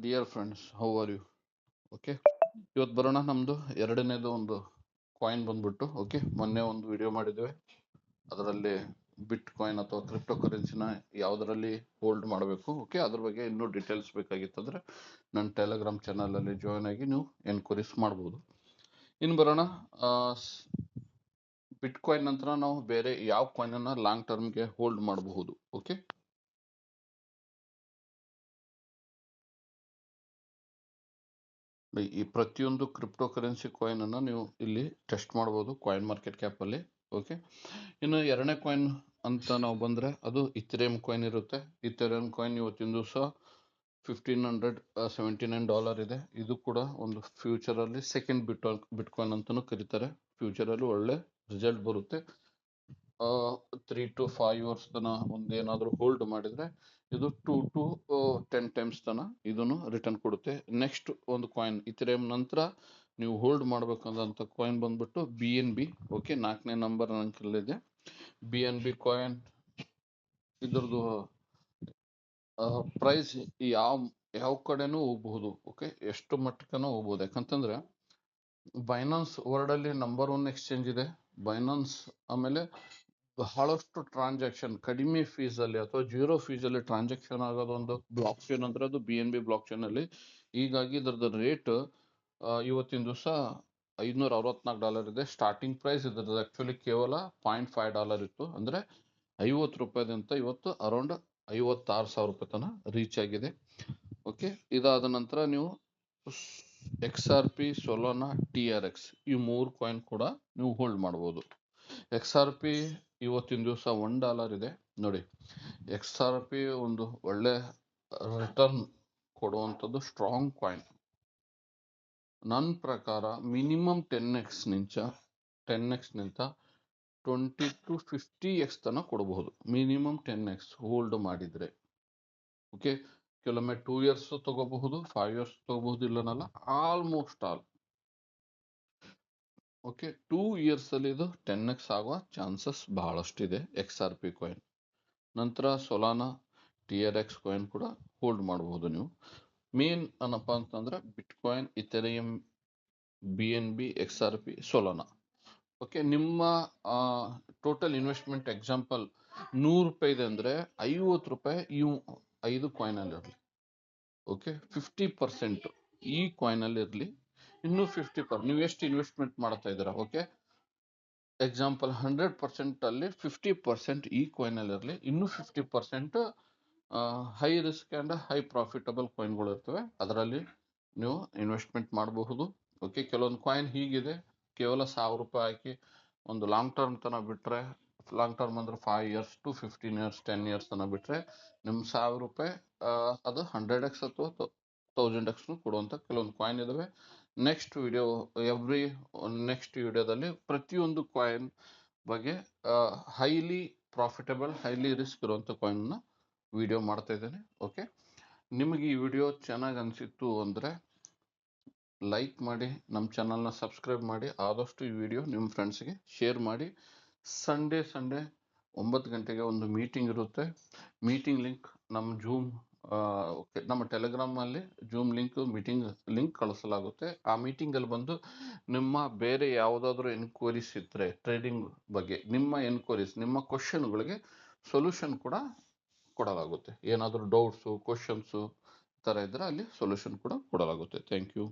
Dear friends, how are you? Okay, ಇವತ್ತು ಬರೋಣ. ನಮ್ಮದು ಎರಡನೇದು ಒಂದು ಕಾಯಿನ್ ಬಂದ್ಬಿಟ್ಟು, ಓಕೆ, ಮೊನ್ನೆ ಒಂದು ವಿಡಿಯೋ ಮಾಡಿದ್ವಿ. ಅದರಲ್ಲಿ ಬಿಟ್ ಕಾಯಿನ್ ಅಥವಾ ಕ್ರಿಪ್ಟೋ ಕರೆನ್ಸಿನ ಯಾವುದರಲ್ಲಿ ಹೋಲ್ಡ್ ಮಾಡಬೇಕು, ಓಕೆ, ಅದ್ರ ಬಗ್ಗೆ ಇನ್ನೂ ಡೀಟೇಲ್ಸ್ ಬೇಕಾಗಿತ್ತಂದ್ರೆ ನನ್ನ ಟೆಲಿಗ್ರಾಮ್ ಚಾನಲಲ್ಲಿ ಜಾಯ್ನ್ ಆಗಿ ನೀವು ಎನ್ಕ್ವೈರೀಸ್ ಮಾಡ್ಬೋದು. ಇನ್ನು ಬರೋಣ, ಬಿಟ್ ಕಾಯಿನ್ ನಂತರ ನಾವು ಬೇರೆ ಯಾವ ಕಾಯಿನನ್ನು ಲಾಂಗ್ ಟರ್ಮ್ಗೆ ಹೋಲ್ಡ್ ಮಾಡಬಹುದು. ಓಕೆ, ಈ ಪ್ರತಿಯೊಂದು ಕ್ರಿಪ್ಟೋ ಕರೆನ್ಸಿ ಕಾಯಿನ್ ಅನ್ನು ನೀವು ಇಲ್ಲಿ ಟೆಸ್ಟ್ ಮಾಡ್ಬೋದು ಕಾಯಿನ್ ಮಾರ್ಕೆಟ್ ಕ್ಯಾಪ್ ಅಲ್ಲಿ. ಓಕೆ, ಇನ್ನು ಎರಡನೇ ಕಾಯಿನ್ ಅಂತ ನಾವು ಬಂದ್ರೆ ಅದು ಇಥೆರಿಯಂ ಕಾಯಿನ್ ಇರುತ್ತೆ. ಇಥೆರಿಯಂ ಕಾಯಿನ್ ಇವತ್ತಿನ ದಿವಸ $1,579 ಇದೆ. ಇದು ಕೂಡ ಒಂದು ಫ್ಯೂಚರ್ ಅಲ್ಲಿ ಸೆಕೆಂಡ್ ಬಿಟ್ ಕಾಯಿನ್ ಅಂತಾನು ಕರೀತಾರೆ. ಫ್ಯೂಚರ್ ಅಲ್ಲಿ ಒಳ್ಳೆ ರಿಸಲ್ಟ್ ಬರುತ್ತೆ. 3 to 5 years ತನ ಒಂದೇನಾದ್ರೂ ಹೋಲ್ಡ್ ಮಾಡಿದ್ರೆ ಇದು 2 to 10 times ತನ ಇದನ್ನು ರಿಟರ್ನ್ ಕೊಡುತ್ತೆ. ನೆಕ್ಸ್ಟ್ ಒಂದು ಕಾಯಿನ್ ಇಥೆರಿಯಂ ನಂತರ ನೀವು ಹೋಲ್ಡ್ ಮಾಡ್ಬೇಕಂತ ಕಾಯಿನ್ ಬಂದ್ಬಿಟ್ಟು BNB. ಓಕೆ, 4ನೇ ನಂಬರ್ ಇದೆ BNB ಕಾಯಿನ್. ಇದ್ರದ್ದು ಪ್ರೈಸ್ ಯಾವ ಕಡೆನೂ ಹೋಗ್ಬಹುದು. ಓಕೆ, ಎಷ್ಟು ಮಟ್ಟಕ್ಕನೂ ಹೋಗ್ಬೋದು. ಯಾಕಂತಂದ್ರೆ ಬೈನಾನ್ಸ್ ವರ್ಲ್ಡ್ ಅಲ್ಲಿ ನಂಬರ್ 1 ಎಕ್ಸ್ಚೇಂಜ್ ಇದೆ ಬೈನಾನ್ಸ್. ಆಮೇಲೆ ಬಹಳಷ್ಟು ಟ್ರಾನ್ಸಾಕ್ಷನ್ ಕಡಿಮೆ ಫೀಸ್ ಅಲ್ಲಿ ಅಥವಾ ಜೀರೋ ಫೀಸ್ ಅಲ್ಲಿ ಟ್ರಾನ್ಸಾಕ್ಷನ್ ಆಗೋದು ಒಂದು ಬ್ಲಾಕ್ ಚೈನ್ ಅಂದ್ರೆ ಅದು BNB ಬ್ಲಾಕ್ ಚೈನ್ ಅಲ್ಲಿ. ಹೀಗಾಗಿ ಇದರದ ರೇಟ್ ಇವತ್ತಿನ ದಿವಸ $564 ಇದೆ. ಸ್ಟಾರ್ಟಿಂಗ್ ಪ್ರೈಸ್ ಇದ್ರದ್ದು ಆಕ್ಚುಲಿ ಕೇವಲ $0.5 ಇತ್ತು. ಅಂದ್ರೆ $50 ಇವತ್ತು ಅರೌಂಡ್ $56,000 ತನ ರೀಚ್ ಆಗಿದೆ. ಓಕೆ, ಇದಾದ ನಂತರ ನೀವು XRP, ಸೊಲಾನಾ, TRX ಈ 3 ಕಾಯಿನ್ ಕೂಡ ನೀವು ಹೋಲ್ಡ್ ಮಾಡಬಹುದು. XRP ಇವತ್ತಿನ ದಿವಸ $1 ಇದೆ. ನೋಡಿ, XRP ಒಂದು ಒಳ್ಳೆ ರಿಟರ್ನ್ ಕೊಡುವಂಥದ್ದು ಸ್ಟ್ರಾಂಗ್ ಕಾಯಿನ್. ನನ್ನ ಪ್ರಕಾರ ಮಿನಿಮಮ್ 10x ನಿಂತ 20 to 50x ತನ ಕೊಡಬಹುದು. ಮಿನಿಮಮ್ 10x ಹೋಲ್ಡ್ ಮಾಡಿದ್ರೆ. ಓಕೆ, ಕೆಲವೊಮ್ಮೆ 2 years ತಗೋಬಹುದು, 5 years ತಗೋಬಹುದು, ಇಲ್ಲನಲ್ಲ, ಆಲ್ಮೋಸ್ಟ್ ಆಲ್ ಓಕೆ 2 years ಅಲ್ಲಿ ಇದು 10x ಆಗುವ ಚಾನ್ಸಸ್ ಬಹಳಷ್ಟಿದೆ XRP ಕಾಯಿನ್. ನಂತರ ಸೊಲಾನಾ, TRX ಕಾಯಿನ್ ಕೂಡ ಹೋಲ್ಡ್ ಮಾಡಬಹುದು ನೀವು. ಮೇನ್ ಏನಪ್ಪಾ ಅಂತಂದ್ರೆ ಬಿಟ್ ಕಾಯಿನ್, ಇಥೆರಿಯಂ, BNB, XRP, ಸೊಲಾನಾ. ಓಕೆ, ನಿಮ್ಮ ಟೋಟಲ್ ಇನ್ವೆಸ್ಟ್ಮೆಂಟ್ ಎಕ್ಸಾಂಪಲ್ $100 ಇದೆ ಅಂದ್ರೆ $50 ಇವು 5 ಕಾಯಿನ್ ಅಲ್ಲಿ ಇರಲಿ. ಓಕೆ, 50% ಈ ಕಾಯಿನ್ ಅಲ್ಲಿ ಇರಲಿ. ಇನ್ನು 50% ನೀವು ಎಷ್ಟು ಇನ್ವೆಸ್ಟ್ಮೆಂಟ್ ಮಾಡ್ತಾ ಇದ್ದೀರಾ. ಓಕೆ, ಎಕ್ಸಾಂಪಲ್ 100% ಅಲ್ಲಿ 50% ಈ ಕಾಯಿನ್ ಅಲ್ಲಿ ಇರಲಿ. ಇನ್ನು 50% high risk and high profitable ಕಾಯಿನ್ಗಳು ಇರ್ತವೆ, ಅದರಲ್ಲಿ ನೀವು ಇನ್ವೆಸ್ಟ್ಮೆಂಟ್ ಮಾಡಬಹುದು. ಓಕೆ, ಕೆಲವೊಂದು ಕಾಯಿನ್ ಹೀಗಿದೆ, ಕೇವಲ $1,000 ಹಾಕಿ ಒಂದು ಲಾಂಗ್ ಟರ್ಮ್ ತನ ಬಿಟ್ರೆ, ಲಾಂಗ್ ಟರ್ಮ್ ಅಂದ್ರೆ 5 years to 15 years 10 years ತನ ಬಿಟ್ರೆ ನಿಮ್ $1,000 ಅದು 100x ಅಥವಾ 1000x ಕೊಡುವಂತ ಕೆಲವೊಂದು ಕಾಯಿನ್ ಇದಾವೆ. ನೆಕ್ಸ್ಟ್ ವಿಡಿಯೋದಲ್ಲಿ ಪ್ರತಿಯೊಂದು ಕಾಯಿನ್ ಬಗ್ಗೆ ಹೈಲಿ ಪ್ರಾಫಿಟಬಲ್, ಹೈಲಿ ರಿಸ್ಕ್ ಇರುವಂತ ಕಾಯಿನ್ ನ ವಿಡಿಯೋ ಮಾಡ್ತಾ ಇದ್ದೇನೆ. ಓಕೆ, ನಿಮಗೆ ಈ ವಿಡಿಯೋ ಚೆನ್ನಾಗಿ ಅನಿಸಿತ್ತು ಅಂದ್ರೆ ಲೈಕ್ ಮಾಡಿ, ನಮ್ಮ ಚಾನಲ್ನ ಸಬ್ಸ್ಕ್ರೈಬ್ ಮಾಡಿ, ಆದಷ್ಟು ಈ ವಿಡಿಯೋ ನಿಮ್ಮ ಫ್ರೆಂಡ್ಸ್ಗೆ ಶೇರ್ ಮಾಡಿ. ಸಂಡೇ 9 ಗಂಟೆಗೆ ಒಂದು ಮೀಟಿಂಗ್ ಇರುತ್ತೆ. ಮೀಟಿಂಗ್ ಲಿಂಕ್ ನಮ್ಮ ಟೆಲಿಗ್ರಾಮ್ನಲ್ಲಿ ಜೂಮ್ ಮೀಟಿಂಗ್ ಲಿಂಕ್ ಕಳಿಸಲಾಗುತ್ತೆ. ಆ ಮೀಟಿಂಗಲ್ಲಿ ಬಂದು ನಿಮ್ಮ ಬೇರೆ ಯಾವುದಾದ್ರೂ ಎನ್ಕ್ವೈರೀಸ್ ಇದ್ದರೆ ಟ್ರೇಡಿಂಗ್ ಬಗ್ಗೆ, ನಿಮ್ಮ ಕ್ವಶನ್ಗಳಿಗೆ ಸೊಲ್ಯೂಷನ್ ಕೂಡ ಕೊಡಲಾಗುತ್ತೆ. ಏನಾದರೂ ಡೌಟ್ಸು, ಕ್ವಶನ್ಸು ಈ ಥರ ಇದ್ದರೆ ಅಲ್ಲಿ ಸೊಲ್ಯೂಷನ್ ಕೂಡ ಕೊಡಲಾಗುತ್ತೆ. Thank you.